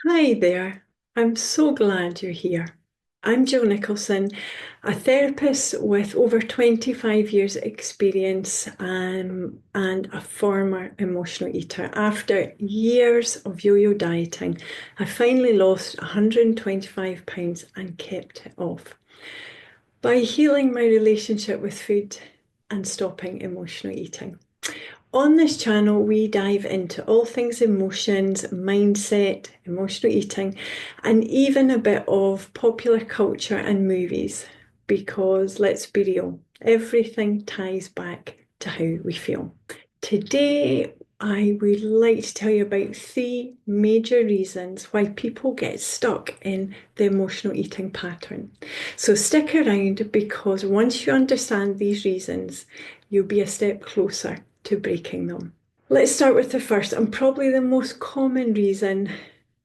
Hi there. I'm so glad you're here. I'm Jill Nicholson, a therapist with over 25 years experience and a former emotional eater. After years of yo-yo dieting, I finally lost 125 pounds and kept it off by healing my relationship with food and stopping emotional eating. On this channel, we dive into all things emotions, mindset, emotional eating, and even a bit of popular culture and movies. Because let's be real, everything ties back to how we feel. Today, I would like to tell you about three major reasons why people get stuck in the emotional eating pattern. So stick around because once you understand these reasons, you'll be a step closer to breaking them. Let's start with the first and probably the most common reason.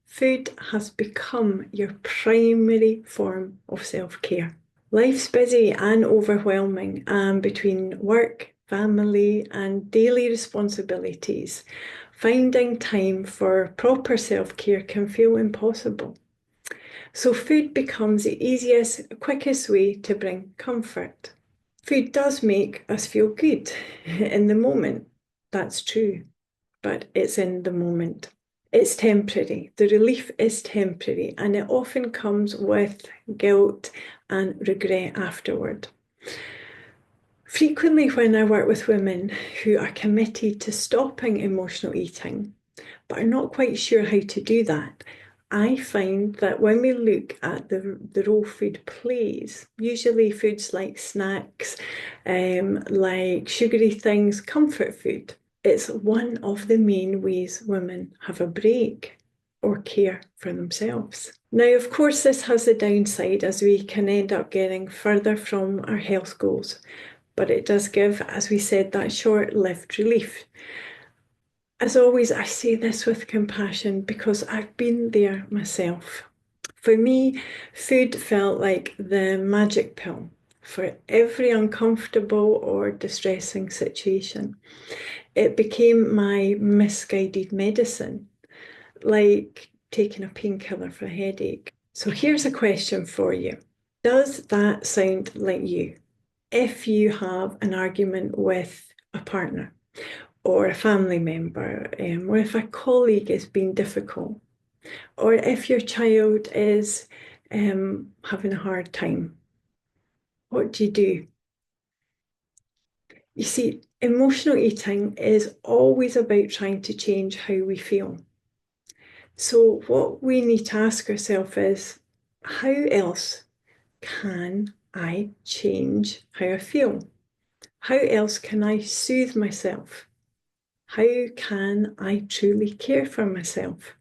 Food has become your primary form of self-care. Life's busy and overwhelming, and between work, family, and daily responsibilities, finding time for proper self-care can feel impossible. So food becomes the easiest, quickest way to bring comfort. Food does make us feel good in the moment. That's true, but it's in the moment. It's temporary. The relief is temporary, and it often comes with guilt and regret afterward. Frequently, when I work with women who are committed to stopping emotional eating, but are not quite sure how to do that, I find that when we look at the role food plays, usually foods like snacks, like sugary things, comfort food, it's one of the main ways women have a break or care for themselves. Now, of course, this has a downside as we can end up getting further from our health goals, but it does give, as we said, that short-lived relief. As always, I say this with compassion because I've been there myself. For me, food felt like the magic pill for every uncomfortable or distressing situation. It became my misguided medicine, like taking a painkiller for a headache. So here's a question for you. Does that sound like you? If you have an argument with a partner, or a family member, or if a colleague is being difficult, or if your child is having a hard time, what do you do? You see, emotional eating is always about trying to change how we feel. So, what we need to ask ourselves is how else can I change how I feel? How else can I soothe myself? How can I truly care for myself?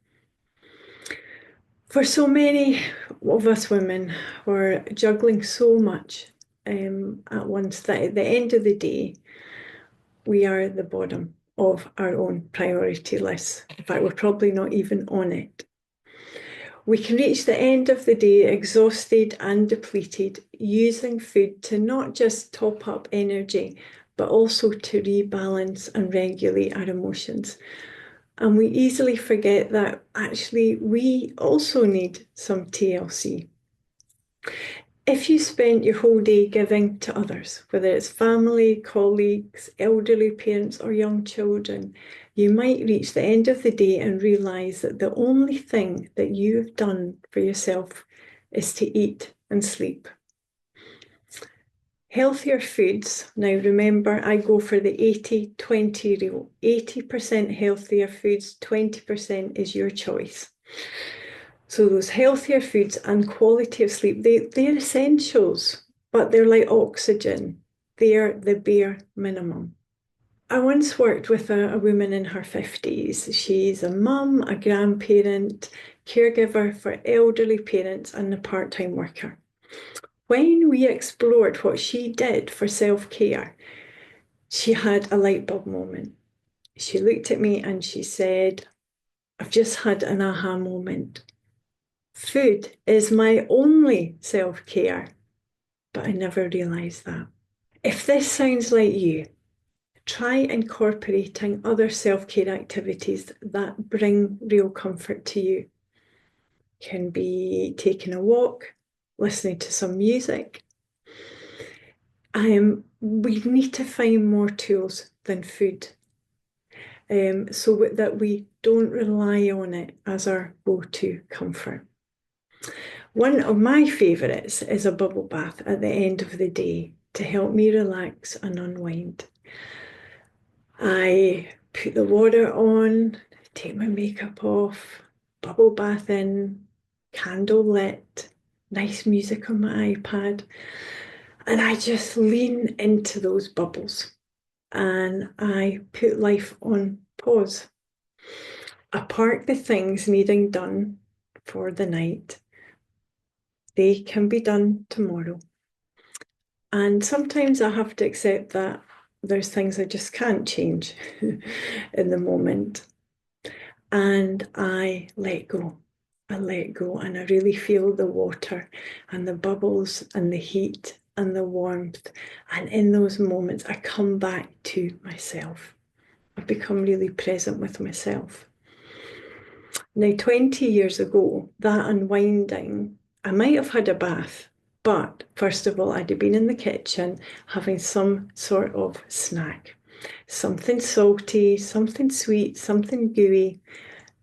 For so many of us women, we're juggling so much at once that at the end of the day, we are at the bottom of our own priority list. In fact, we're probably not even on it. We can reach the end of the day exhausted and depleted, using food to not just top up energy, but also to rebalance and regulate our emotions. And we easily forget that actually we also need some TLC. If you spent your whole day giving to others, whether it's family, colleagues, elderly parents, or young children, you might reach the end of the day and realise that the only thing that you've done for yourself is to eat and sleep. Healthier foods. Now, remember, I go for the 80-20 rule. 80% healthier foods, 20% is your choice. So those healthier foods and quality of sleep, they're essentials, but they're like oxygen. They're the bare minimum. I once worked with a woman in her 50s. She's a mum, a grandparent, caregiver for elderly parents, and a part-time worker. When we explored what she did for self-care, she had a light bulb moment. She looked at me and she said, I've just had an aha moment. Food is my only self-care, but I never realised that. If this sounds like you, try incorporating other self-care activities that bring real comfort to you. can be taking a walk, listening to some music. We need to find more tools than food, so that we don't rely on it as our go-to comfort. One of my favourites is a bubble bath at the end of the day to help me relax and unwind. I put the water on, take my makeup off, bubble bath in, candle lit, nice music on my iPad, and I just lean into those bubbles and I put life on pause. I park the things needing done for the night. They can be done tomorrow. And sometimes I have to accept that there's things I just can't change in the moment. And I let go. I let go and I really feel the water and the bubbles and the heat and the warmth. And in those moments, I come back to myself. I've become really present with myself. Now, 20 years ago, that unwinding, I might have had a bath, but first of all, I'd have been in the kitchen having some sort of snack, something salty, something sweet, something gooey.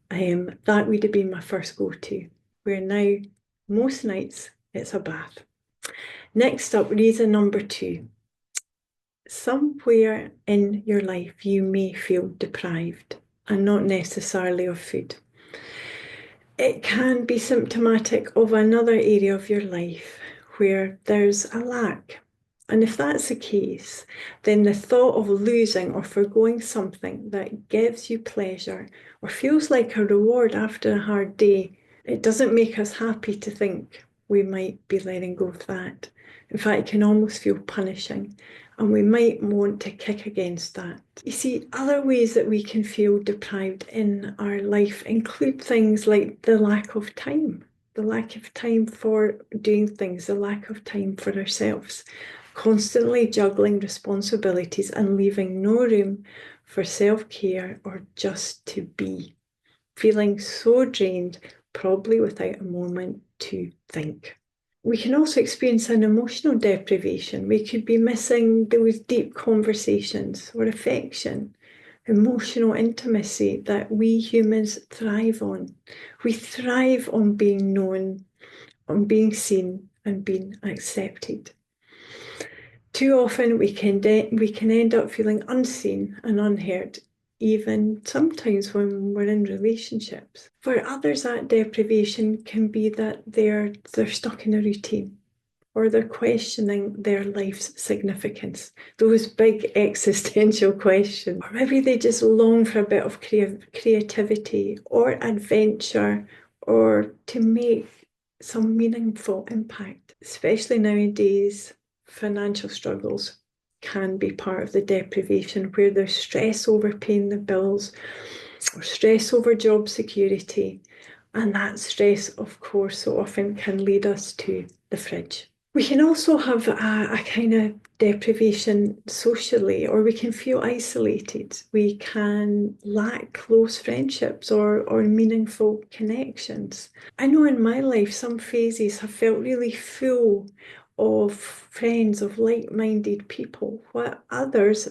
That would have been my first go-to, where now most nights it's a bath. Next up, reason number 2. Somewhere in your life you may feel deprived, and not necessarily of food. It can be symptomatic of another area of your life where there's a lack. And if that's the case, then the thought of losing or forgoing something that gives you pleasure or feels like a reward after a hard day, it doesn't make us happy to think we might be letting go of that. In fact, it can almost feel punishing, and we might want to kick against that. You see, other ways that we can feel deprived in our life include things like the lack of time for doing things, the lack of time for ourselves, constantly juggling responsibilities and leaving no room for self-care or just to be, feeling so drained, probably without a moment to think. We can also experience an emotional deprivation. We could be missing those deep conversations or affection, emotional intimacy that we humans thrive on. We thrive on being known, on being seen, and being accepted. Too often we can end up feeling unseen and unheard, even sometimes when we're in relationships. For others, that deprivation can be that they're stuck in a routine, or they're questioning their life's significance, those big existential questions. Or maybe they just long for a bit of creativity or adventure, or to make some meaningful impact. Especially nowadays, financial struggles can be part of the deprivation, where there's stress over paying the bills or stress over job security. And that stress, of course, so often can lead us to the fridge. We can also have a kind of deprivation socially, or we can feel isolated. We can lack close friendships or meaningful connections. I know in my life, some phases have felt really full of friends, of like-minded people, while others,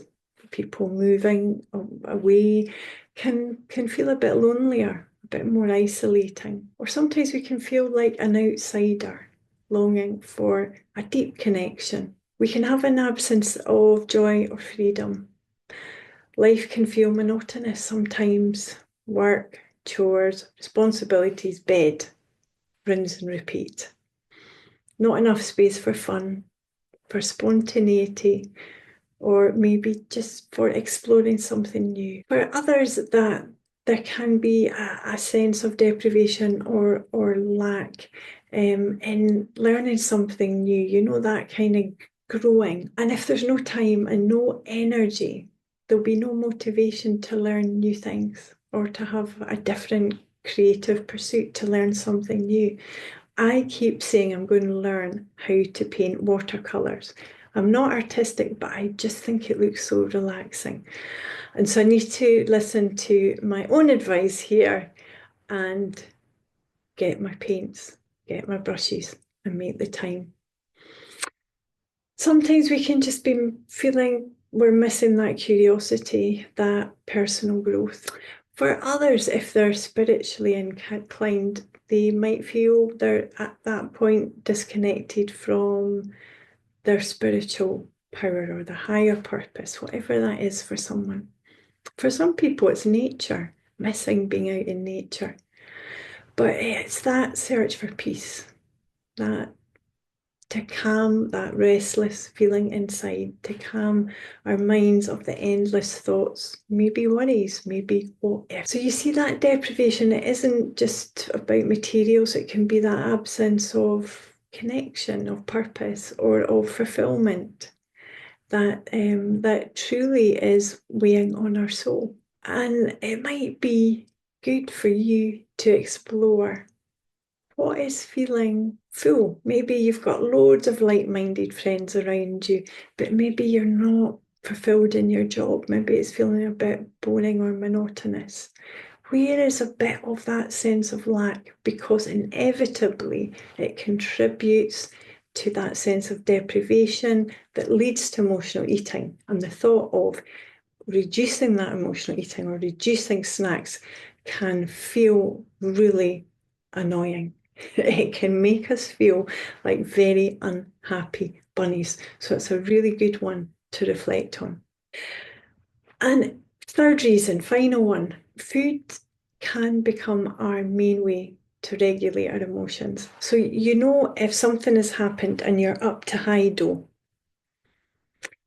people moving away, can feel a bit lonelier, a bit more isolating. Or sometimes we can feel like an outsider, longing for a deep connection. We can have an absence of joy or freedom. Life can feel monotonous sometimes. Work, chores, responsibilities, bed, rinse and repeat. Not enough space for fun, for spontaneity, or maybe just for exploring something new. For others, that there can be a sense of deprivation or lack in learning something new, that kind of growing. And if there's no time and no energy, there'll be no motivation to learn new things or to have a different creative pursuit, to learn something new. I keep saying I'm going to learn how to paint watercolours. I'm not artistic, but I just think it looks so relaxing. And so I need to listen to my own advice here and get my paints, get my brushes, and make the time. Sometimes we can just be feeling we're missing that curiosity, that personal growth. For others, if they're spiritually inclined, they might feel they're at that point disconnected from their spiritual power or the higher purpose, whatever that is for someone. For some people, it's nature, missing being out in nature. But it's that search for peace, that to calm that restless feeling inside, to calm our minds of the endless thoughts, maybe worries, maybe what if. So you see that deprivation, it isn't just about materials, it can be that absence of connection, of purpose, or of fulfillment that truly is weighing on our soul. And it might be good for you to explore what is feeling full. Maybe you've got loads of like-minded friends around you, but maybe you're not fulfilled in your job. Maybe it's feeling a bit boring or monotonous. Where is a bit of that sense of lack? Because inevitably it contributes to that sense of deprivation that leads to emotional eating. And the thought of reducing that emotional eating or reducing snacks can feel really annoying. It can make us feel like very unhappy bunnies. So it's a really good one to reflect on. And third reason, final one, food can become our main way to regulate our emotions. So you know if something has happened and you're up to high dough,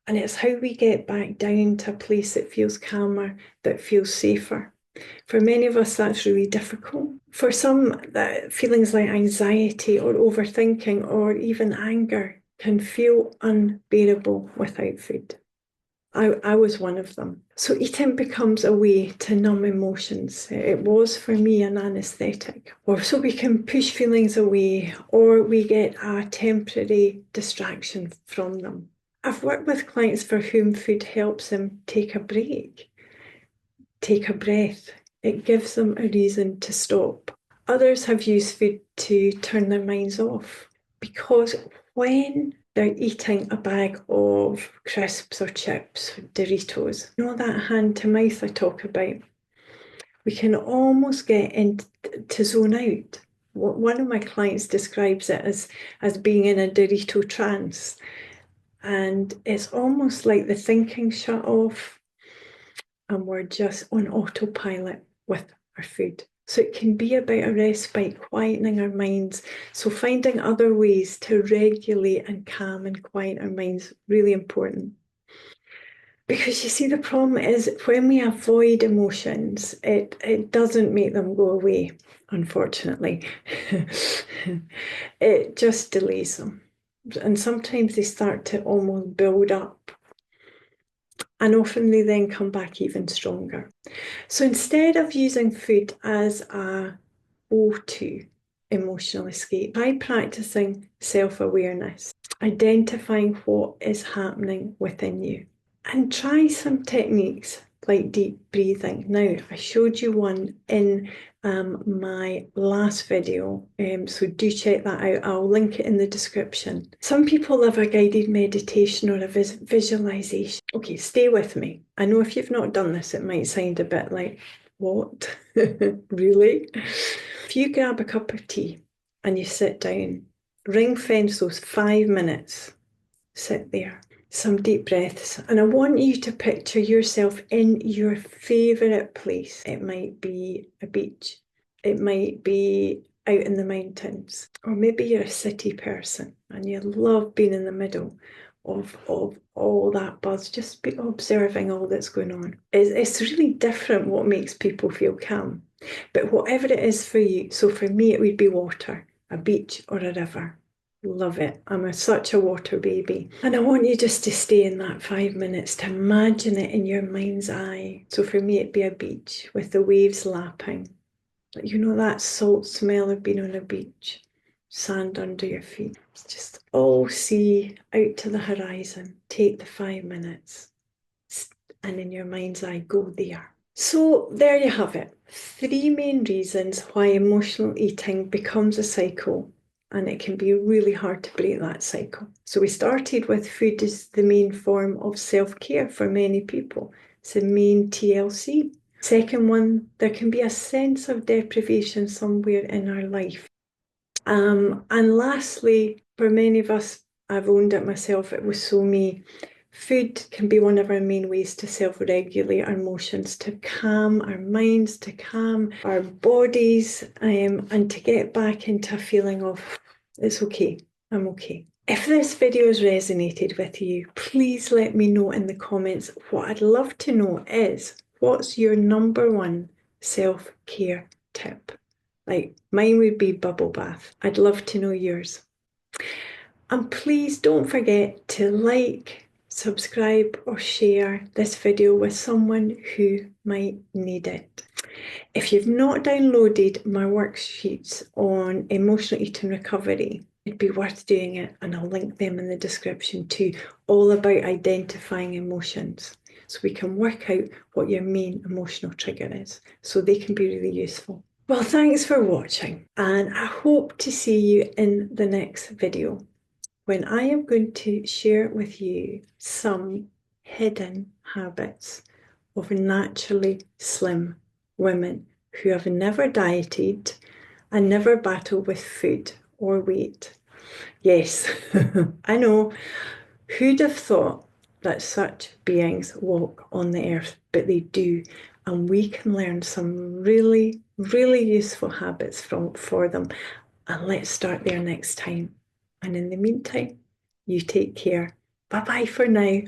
and it's how we get back down to a place that feels calmer, that feels safer. For many of us, that's really difficult. For some, that feelings like anxiety or overthinking or even anger can feel unbearable without food. I was one of them. So eating becomes a way to numb emotions. It was for me an anaesthetic. Or so we can push feelings away, or we get a temporary distraction from them. I've worked with clients for whom food helps them take a break, take a breath. It gives them a reason to stop. Others have used food to turn their minds off because when they're eating a bag of crisps or chips, Doritos, you know that hand to mouth I talk about, we can almost get into zone out. One of my clients describes it as being in a Dorito trance. And it's almost like the thinking shut off and we're just on autopilot with our food. So it can be about a respite, quietening our minds. So finding other ways to regulate and calm and quiet our minds, really important. Because you see, the problem is when we avoid emotions, it doesn't make them go away, unfortunately. It just delays them. And sometimes they start to almost build up. And often they then come back even stronger. So instead of using food as a go-to emotional escape, try practicing self-awareness, identifying what is happening within you. And try some techniques like deep breathing. Now, I showed you one in my last video, so do check that out. I'll link it in the description. Some people love a guided meditation or a visualization. Okay, stay with me. I know if you've not done this, it might sound a bit like, what? Really? If you grab a cup of tea and you sit down, ring fence those 5 minutes, sit there. Some deep breaths. And I want you to picture yourself in your favourite place. It might be a beach. It might be out in the mountains. Or maybe you're a city person and you love being in the middle of all that buzz, just be observing all that's going on. It's really different what makes people feel calm. But whatever it is for you, so for me it would be water, a beach or a river. Love it. I'm such a water baby. And I want you just to stay in that 5 minutes to imagine it in your mind's eye. So for me, it'd be a beach with the waves lapping. You know that salt smell of being on a beach, sand under your feet. Just all see out to the horizon. Take the 5 minutes and in your mind's eye, go there. So there you have it. Three main reasons why emotional eating becomes a cycle, and it can be really hard to break that cycle. So we started with food as the main form of self-care for many people. It's the main TLC. Second one, there can be a sense of deprivation somewhere in our life. And lastly, for many of us, I've owned it myself, it was so me. Food can be one of our main ways to self-regulate our emotions, to calm our minds, to calm our bodies, and to get back into a feeling of, it's okay, I'm okay. If this video has resonated with you, please let me know in the comments. What I'd love to know is, what's your number one self-care tip? Like mine would be bubble bath. I'd love to know yours. And please don't forget to like, subscribe, or share this video with someone who might need it. If you've not downloaded my worksheets on emotional eating recovery, it'd be worth doing it, and I'll link them in the description too, all about identifying emotions. So we can work out what your main emotional trigger is, so they can be really useful. Well, thanks for watching, and I hope to see you in the next video, when I am going to share with you some hidden habits of naturally slim women who have never dieted and never battled with food or weight. Yes, I know. Who'd have thought that such beings walk on the earth, but they do, and we can learn some really, really useful habits for them. And let's start there next time. And in the meantime, you take care. Bye bye for now.